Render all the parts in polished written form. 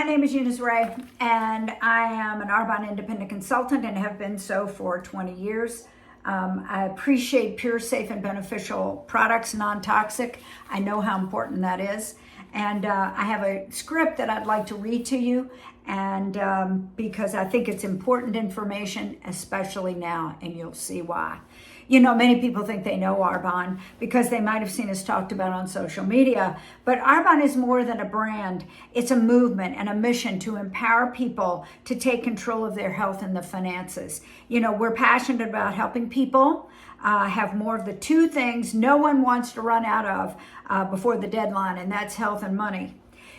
name is Eunice Ray, and I am an Arbonne independent consultant and have been so for 20 years. I appreciate pure, safe, and beneficial products, non-toxic. I know how important that is. And I have a script that I'd like to read to you, and because I think it's important information, especially now, and you'll see why. You know, many people think they know Arbonne because they might have seen us talked about on social media, but Arbonne is more than a brand. It's a movement and a mission to empower people to take control of their health and the finances. You know, we're passionate about helping people have more of the two things no one wants to run out of before the deadline, and that's health and money.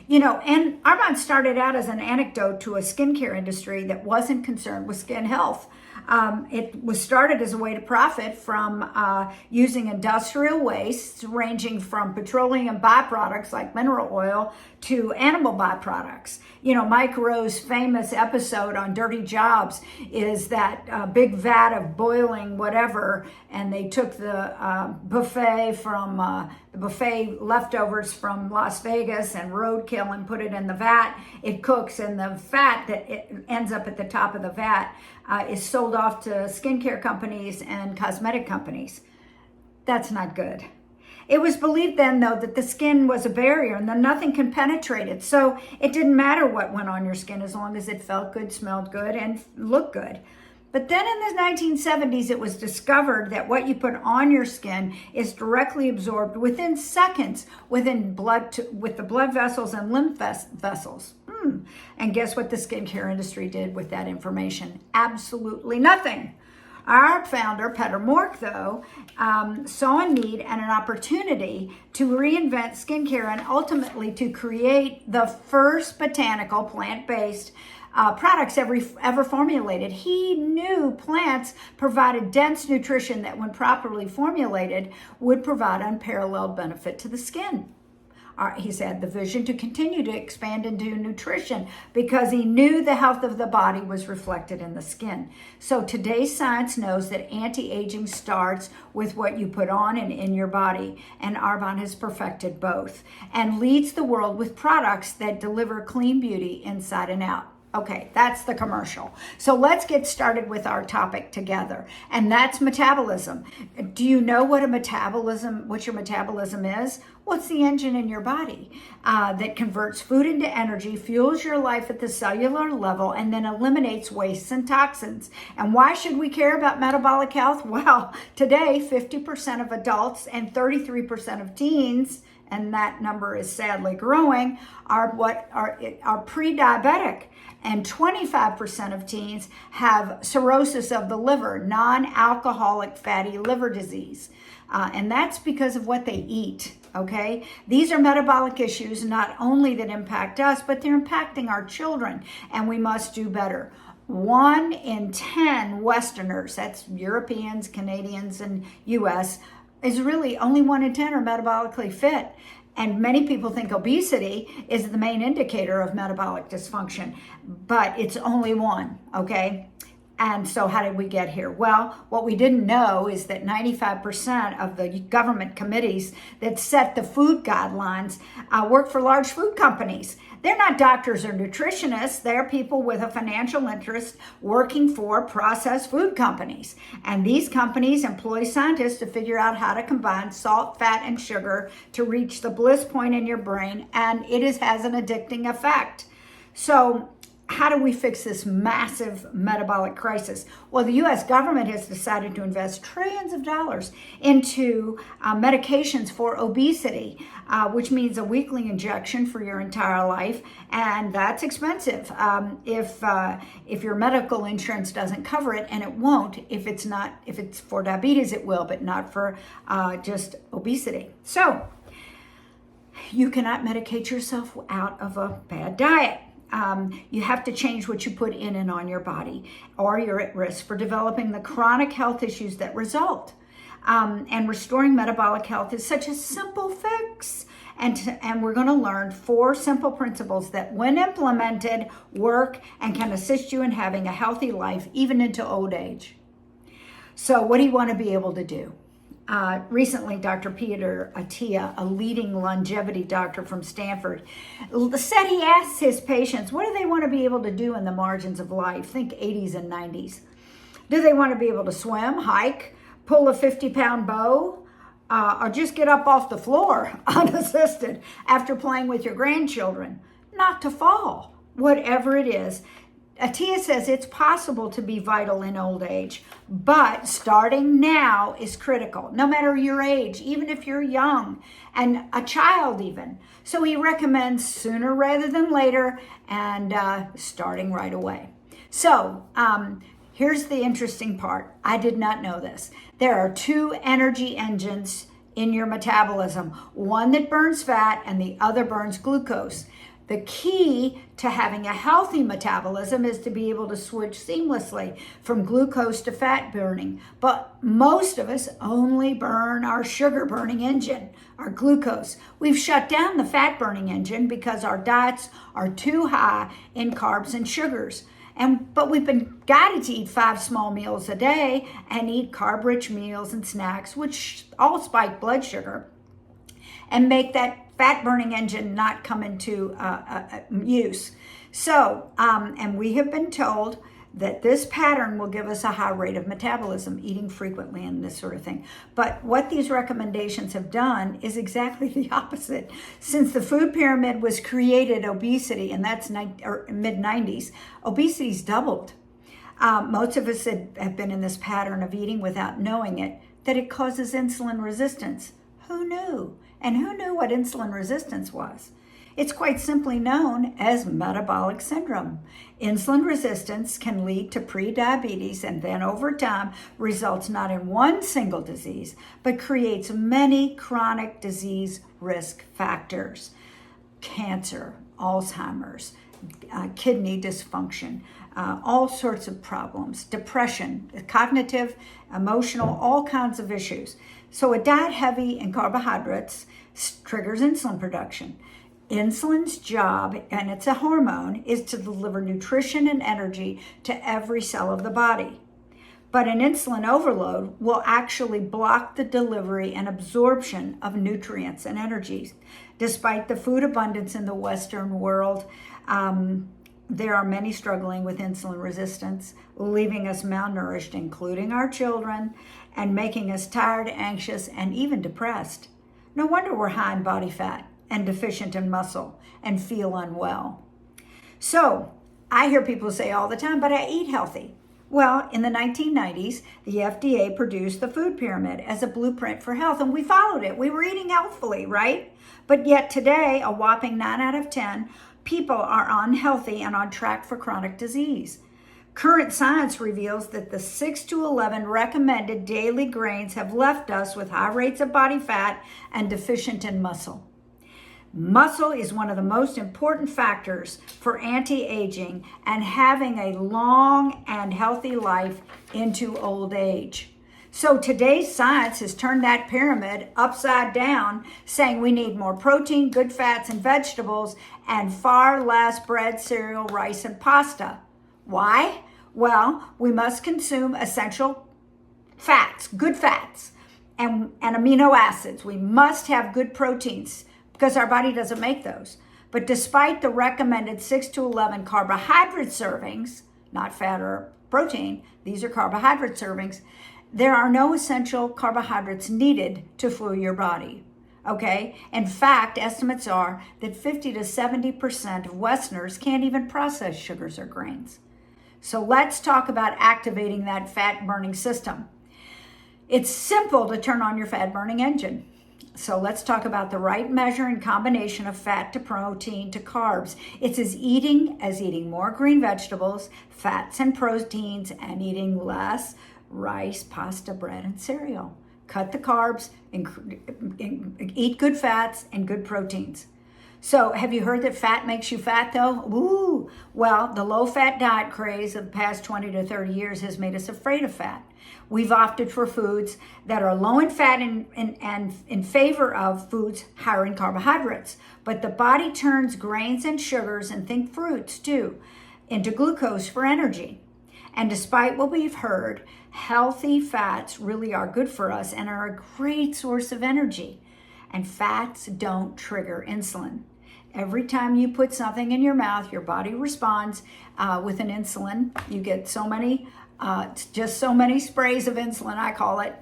You know, and Arbonne started out as an anecdote to a skincare industry that wasn't concerned with skin health. It was started as a way to profit from using industrial waste, ranging from petroleum byproducts like mineral oil to animal byproducts. You know, Mike Rowe's famous episode on Dirty Jobs is that big vat of boiling whatever, and they took the buffet leftovers from Las Vegas and roadkill and put it in the vat. It cooks, and the fat that it ends up at the top of the vat is sold off to skincare companies and cosmetic companies. That's not good. It was believed then, though, that the skin was a barrier and that nothing can penetrate it. So it didn't matter what went on your skin as long as it felt good, smelled good, and looked good. But then in the 1970s, it was discovered that what you put on your skin is directly absorbed within seconds with the blood vessels and lymph vessels. And guess what the skincare industry did with that information? Absolutely nothing. Our founder, Peter Mork, though, saw a need and an opportunity to reinvent skincare and ultimately to create the first botanical plant-based products ever formulated. He knew plants provided dense nutrition that, when properly formulated, would provide unparalleled benefit to the skin. He's had the vision to continue to expand into nutrition because he knew the health of the body was reflected in the skin. So today's science knows that anti-aging starts with what you put on and in your body, and Arbonne has perfected both and leads the world with products that deliver clean beauty inside and out. Okay, that's the commercial. So let's get started with our topic together, and that's metabolism. Do you know what your metabolism is? Well, it's the engine in your body that converts food into energy, fuels your life at the cellular level, and then eliminates wastes and toxins. And why should we care about metabolic health? Well, today, 50% of adults and 33% of teens, and that number is sadly growing, are pre-diabetic. And 25% of teens have cirrhosis of the liver, non-alcoholic fatty liver disease. And that's because of what they eat, okay? These are metabolic issues not only that impact us, but they're impacting our children, and we must do better. 1 in 10 Westerners, that's Europeans, Canadians, and US, is really only 1 in 10 are metabolically fit. And many people think obesity is the main indicator of metabolic dysfunction, but it's only one, okay? And so how did we get here? Well, what we didn't know is that 95% of the government committees that set the food guidelines work for large food companies. They're not doctors or nutritionists. They're people with a financial interest working for processed food companies. And these companies employ scientists to figure out how to combine salt, fat, and sugar to reach the bliss point in your brain, and it has an addicting effect. So how do we fix this massive metabolic crisis? Well, the U.S. government has decided to invest trillions of dollars into medications for obesity, which means a weekly injection for your entire life, and that's expensive if your medical insurance doesn't cover it, and it won't. If it's for diabetes, it will, but not for just obesity. So you cannot medicate yourself out of a bad diet. You have to change what you put in and on your body, or you're at risk for developing the chronic health issues that result. And restoring metabolic health is such a simple fix. And we're going to learn 4 simple principles that, when implemented, work and can assist you in having a healthy life, even into old age. So what do you want to be able to do? recently, Dr. Peter Attia, a leading longevity doctor from Stanford, said he asks his patients, what do they want to be able to do in the margins of life? Think 80s and 90s. Do they want to be able to swim, hike, pull a 50-pound bow, or just get up off the floor unassisted after playing with your grandchildren? Not to fall, whatever it is. Attia says it's possible to be vital in old age, but starting now is critical, no matter your age, even if you're young and a child even. So he recommends sooner rather than later and starting right away. So here's the interesting part. I did not know this. There are two energy engines in your metabolism, one that burns fat and the other burns glucose. The key to having a healthy metabolism is to be able to switch seamlessly from glucose to fat burning. But most of us only burn our sugar burning engine, our glucose. We've shut down the fat burning engine because our diets are too high in carbs and sugars. But we've been guided to eat 5 small meals a day and eat carb-rich meals and snacks, which all spike blood sugar and make that fat burning engine not come into use. So, and we have been told that this pattern will give us a high rate of metabolism, eating frequently and this sort of thing. But what these recommendations have done is exactly the opposite. Since the food pyramid was created, obesity, and that's mid-90s, obesity's doubled. Most of us have been in this pattern of eating without knowing it, that it causes insulin resistance. Who knew? And who knew what insulin resistance was? It's quite simply known as metabolic syndrome. Insulin resistance can lead to prediabetes and then over time results not in one single disease, but creates many chronic disease risk factors. Cancer, Alzheimer's, kidney dysfunction, all sorts of problems, depression, cognitive, emotional, all kinds of issues. So a diet heavy in carbohydrates triggers insulin production. Insulin's job, and it's a hormone, is to deliver nutrition and energy to every cell of the body. But an insulin overload will actually block the delivery and absorption of nutrients and energies. Despite the food abundance in the Western world, there are many struggling with insulin resistance, leaving us malnourished, including our children, and making us tired, anxious, and even depressed. No wonder we're high in body fat and deficient in muscle and feel unwell. So I hear people say all the time, but I eat healthy. Well, in the 1990s, the FDA produced the food pyramid as a blueprint for health, and we followed it. We were eating healthfully, right? But yet today, a whopping 9 out of 10 people are unhealthy and on track for chronic disease. Current science reveals that the 6 to 11 recommended daily grains have left us with high rates of body fat and deficient in muscle. Muscle is one of the most important factors for anti-aging and having a long and healthy life into old age. So today's science has turned that pyramid upside down, saying we need more protein, good fats and vegetables, and far less bread, cereal, rice, and pasta. Why? Well, we must consume essential fats, good fats, and amino acids. We must have good proteins because our body doesn't make those. But despite the recommended 6 to 11 carbohydrate servings, not fat or protein, these are carbohydrate servings, there are no essential carbohydrates needed to fuel your body. Okay? In fact, estimates are that 50 to 70% of Westerners can't even process sugars or grains. So let's talk about activating that fat burning system. It's simple to turn on your fat burning engine. So let's talk about the right measure and combination of fat to protein to carbs. It's as eating more green vegetables, fats and proteins, and eating less rice, pasta, bread, and cereal. Cut the carbs, eat good fats and good proteins. So have you heard that fat makes you fat though? Ooh, well, the low-fat diet craze of the past 20 to 30 years has made us afraid of fat. We've opted for foods that are low in fat and in favor of foods higher in carbohydrates. But the body turns grains and sugars, and think fruits too, into glucose for energy. And despite what we've heard, healthy fats really are good for us and are a great source of energy. And fats don't trigger insulin. Every time you put something in your mouth, your body responds with an insulin. You get so many, just so many sprays of insulin, I call it.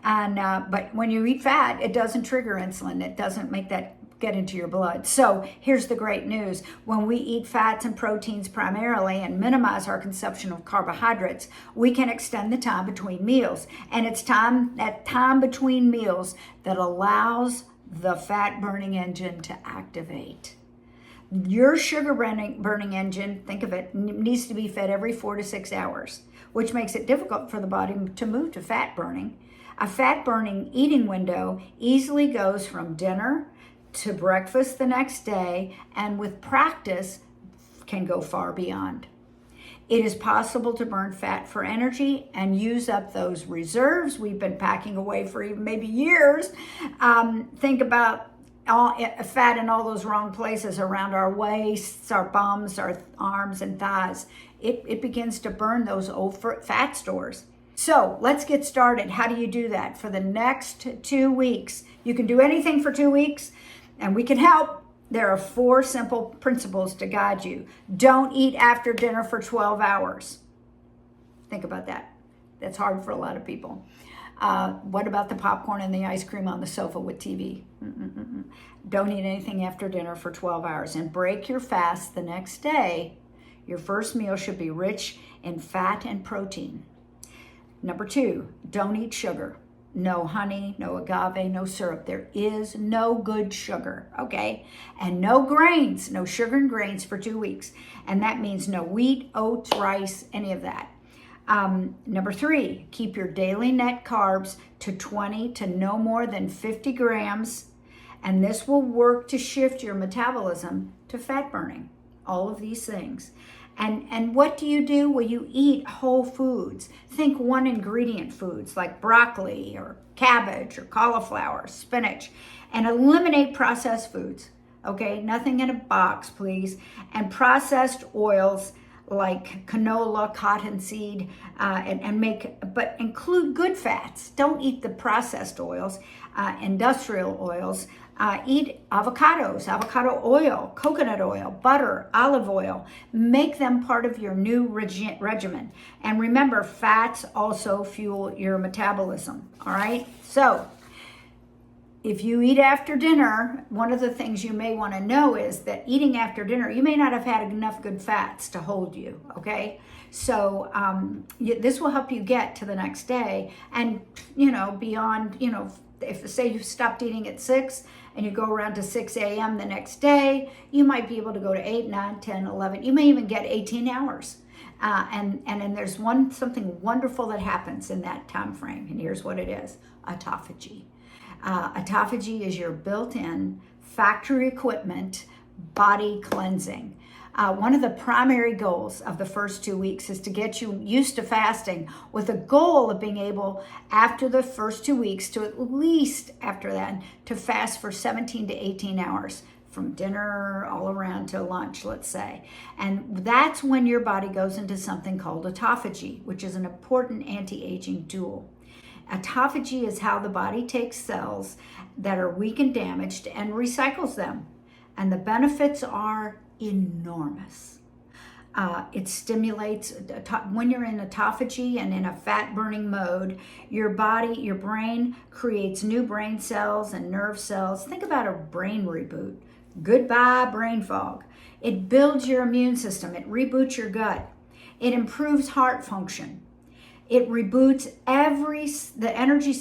And but when you eat fat, it doesn't trigger insulin. It doesn't make that get into your blood. So here's the great news. When we eat fats and proteins primarily and minimize our consumption of carbohydrates, we can extend the time between meals. And it's that time between meals that allows the fat burning engine to activate. Your sugar burning engine, think of it, needs to be fed every 4 to 6 hours, which makes it difficult for the body to move to fat burning. A fat burning eating window easily goes from dinner to breakfast the next day, and with practice can go far beyond. It is possible to burn fat for energy and use up those reserves we've been packing away for even maybe years. Think about all fat in all those wrong places around our waists, our bums, our arms and thighs. It begins to burn those old fat stores. So let's get started. How do you do that? For the next 2 weeks, you can do anything for 2 weeks, and we can help. There are 4 simple principles to guide you. Don't eat after dinner for 12 hours. Think about that. That's hard for a lot of people. What about the popcorn and the ice cream on the sofa with TV? Don't eat anything after dinner for 12 hours and break your fast the next day. Your first meal should be rich in fat and protein. Number 2, don't eat sugar. No honey, no agave, no syrup. There is no good sugar, okay? And no grains, no sugar and grains for 2 weeks. And that means no wheat, oats, rice, any of that. Number 3, keep your daily net carbs to 20 to no more than 50 grams. And this will work to shift your metabolism to fat burning. All of these things. And what do? Well, you eat whole foods. Think one ingredient foods like broccoli or cabbage or cauliflower, spinach, and eliminate processed foods. Okay, nothing in a box, please. And processed oils like canola, cottonseed, but include good fats. Don't eat the processed oils, industrial oils. Eat avocados, avocado oil, coconut oil, butter, olive oil. Make them part of your new regimen. And remember, fats also fuel your metabolism, all right? So if you eat after dinner, one of the things you may want to know is that eating after dinner, you may not have had enough good fats to hold you, okay? So this will help you get to the next day and, beyond, if say you stopped eating at 6 and you go around to 6 a.m. the next day, you might be able to go to 8, 9, 10, 11. You may even get 18 hours. And then there's something wonderful that happens in that time frame. And here's what it is: autophagy. Autophagy is your built-in factory equipment body cleansing. One of the primary goals of the first 2 weeks is to get you used to fasting, with a goal of being able, after the first 2 weeks, to at least after that, to fast for 17 to 18 hours from dinner all around to lunch, let's say. And that's when your body goes into something called autophagy, which is an important anti-aging tool. Autophagy is how the body takes cells that are weak and damaged and recycles them. And the benefits are enormous. It stimulates, when you're in autophagy and in a fat burning mode, your brain creates new brain cells and nerve cells. Think about a brain reboot. Goodbye brain fog. It builds your immune system. It reboots your gut. It improves heart function. It reboots the energy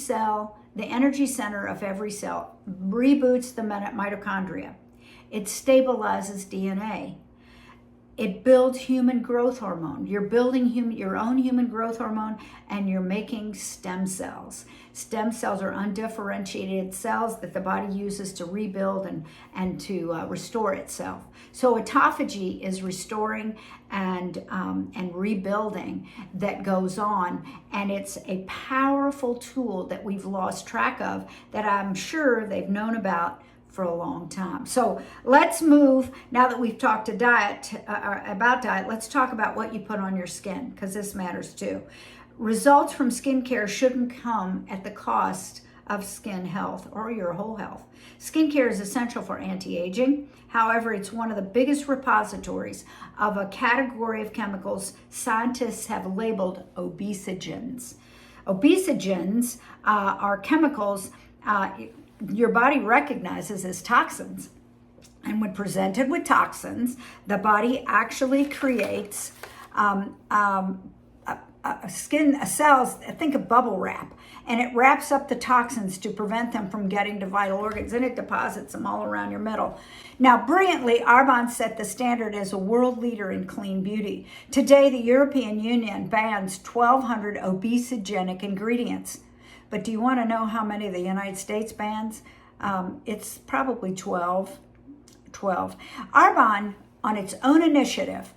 center of every cell, reboots the mitochondria. It stabilizes DNA. It builds human growth hormone. You're building your own human growth hormone, and you're making stem cells. Stem cells are undifferentiated cells that the body uses to rebuild and to restore itself. So autophagy is restoring and rebuilding that goes on, and it's a powerful tool that we've lost track of, that I'm sure they've known about for a long time. So let's move, now that we've talked about diet, let's talk about what you put on your skin, because this matters too. Results from skincare shouldn't come at the cost of skin health or your whole health. Skincare is essential for anti-aging. However, it's one of the biggest repositories of a category of chemicals scientists have labeled obesogens. Obesogens are chemicals your body recognizes as toxins. And when presented with toxins, the body actually creates skin cells, think of bubble wrap, and it wraps up the toxins to prevent them from getting to vital organs, and it deposits them all around your middle. Now, brilliantly, Arbonne set the standard as a world leader in clean beauty. Today, the European Union bans 1,200 obesogenic ingredients. But do you want to know how many the United States bans? It's probably 12. Arbonne, on its own initiative,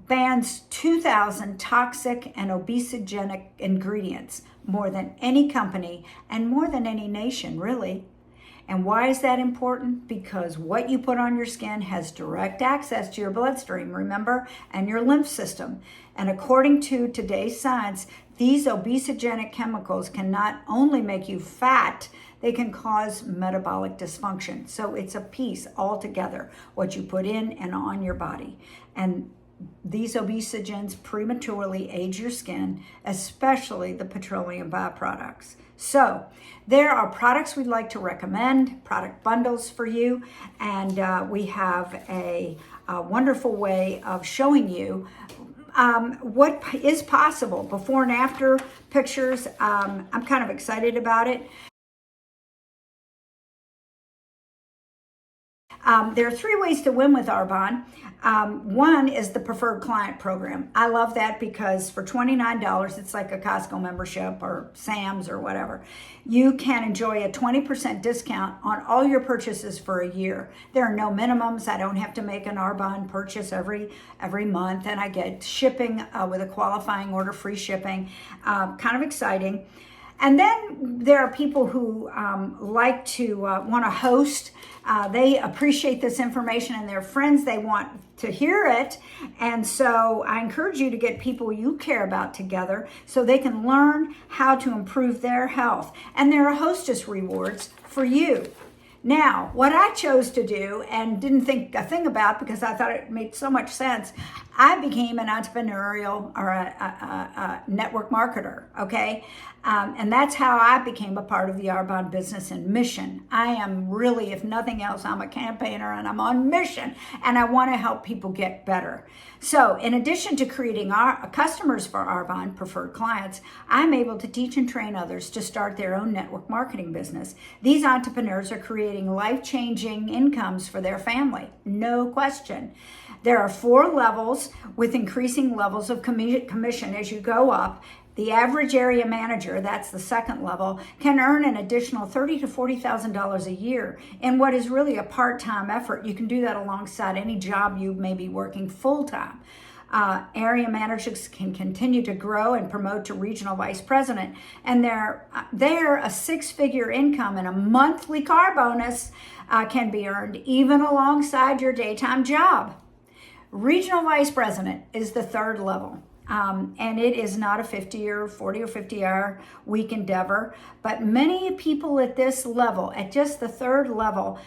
bans 2,000 toxic and obesogenic ingredients, more than any company and more than any nation, really. And why is that important? Because what you put on your skin has direct access to your bloodstream, remember, and your lymph system. And according to today's science, these obesogenic chemicals can not only make you fat, they can cause metabolic dysfunction. So it's a piece altogether, what you put in and on your body. And these obesogens prematurely age your skin, especially the petroleum byproducts. So there are products we'd like to recommend, product bundles for you, and we have a wonderful way of showing you what is possible, before and after pictures. I'm kind of excited about it. There are 3 ways to win with Arbonne. One is the preferred client program. I love that because for $29, it's like a Costco membership or Sam's or whatever. You can enjoy a 20% discount on all your purchases for a year. There are no minimums. I don't have to make an Arbonne purchase every month, and I get shipping with a qualifying order, free shipping. Kind of exciting. And then there are people who like to want to host. They appreciate this information, and their friends, they want to hear it. And so I encourage you to get people you care about together so they can learn how to improve their health. And there are hostess rewards for you. Now, what I chose to do and didn't think a thing about because I thought it made so much sense, I became an entrepreneurial or a network marketer, okay? And that's how I became a part of the Arbonne business and mission. I am really, if nothing else, I'm a campaigner and I'm on mission, and I want to help people get better. So in addition to creating our customers for Arbonne, preferred clients, I'm able to teach and train others to start their own network marketing business. These entrepreneurs are creating life-changing incomes for their family, no question. There are 4 levels with increasing levels of commission as you go up. The average area manager, that's the second level, can earn an additional $30,000 to $40,000 a year in what is really a part-time effort. You can do that alongside any job you may be working full-time. Area managers can continue to grow and promote to regional vice president, and they're a 6-figure income and a monthly car bonus can be earned even alongside your daytime job. Regional vice president is the 3rd level. And it is not a 40 or 50 hour week endeavor, but many people at this level, at just the 3rd level,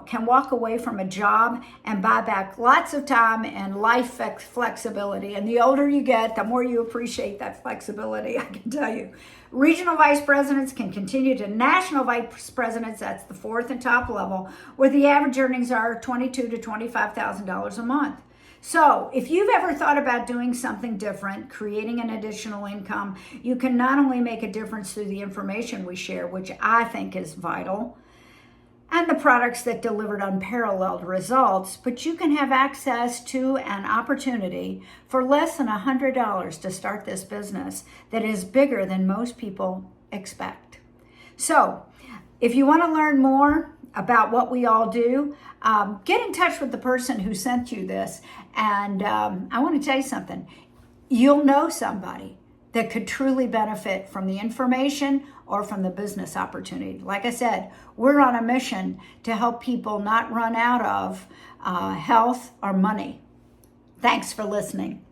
can walk away from a job and buy back lots of time and life flexibility. And the older you get, the more you appreciate that flexibility, I can tell you. Regional vice presidents can continue to national vice presidents, that's the 4th and top level, where the average earnings are $22,000 to $25,000 a month. So if you've ever thought about doing something different, creating an additional income, you can not only make a difference through the information we share, which I think is vital, and the products that delivered unparalleled results, but you can have access to an opportunity for less than $100 to start this business that is bigger than most people expect. So if you want to learn more about what we all do, get in touch with the person who sent you this. And I want to tell you something. You'll know somebody that could truly benefit from the information or from the business opportunity. Like I said, we're on a mission to help people not run out of health or money. Thanks for listening.